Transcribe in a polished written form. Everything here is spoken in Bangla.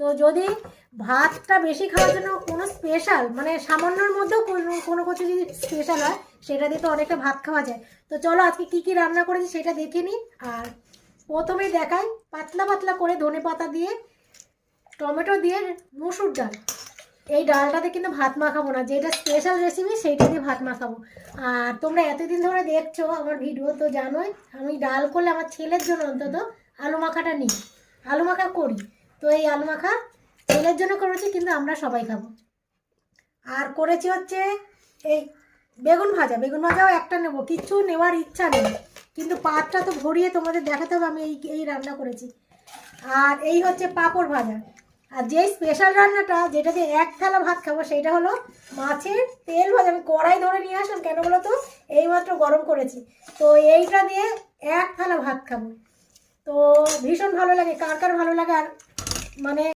তো যদি ভাতটা বেশি খাওয়ার জন্য কোনো স্পেশাল মানে সামান্যর মধ্যেও কোনো কিছু যদি স্পেশাল হয় সেটা দিয়ে তো অনেকটা ভাত খাওয়া যায়। তো চলো আজকে কি কি রান্না করেছি সেটা দেখে নিই। আর প্রথমেই দেখাই পাতলা পাতলা করে ধনেপাতা দিয়ে টমেটো দিয়ে মুসুর ডাল। এই ডালটাতে কিন্তু ভাত মাখাবো না, যেটা স্পেশাল রেসিপি সেইটা দিয়ে ভাত মাখাবো। আর তোমরা এতদিন ধরে দেখছো আমার ভিডিও, তো জানোই আমি ডাল করলে আমার ছেলের জন্য অন্তত আলু মাখাটা নিই, আলু মাখা করি। তো এই আলু মাখা ছেলের জন্য করেছি, কিন্তু আমরা সবাই খাবো। আর করেছি হচ্ছে এই বেগুন ভাজা, বেগুন ভাজাও একটা নেবো, কিচ্ছু নেওয়ার ইচ্ছা নেই, কিন্তু পাতটা তো ভরিয়ে তোমাদের দেখাতে হবে আমি এই রান্না করেছি। আর এই হচ্ছে পাঁপড় ভাজা। আর যেই স্পেশাল রান্নাটা যেটা দিয়ে এক থালা ভাত খাবো সেইটা হলো মাছের তেল ভাজা। আমি কড়াই ধরে নিয়ে আসলাম, কেন বলো তো, এইমাত্র গরম করেছি। তো এইটা দিয়ে এক থালা ভাত খাবো। তো ভীষণ ভালো লাগে, কার কার ভালো লাগে। আর মানে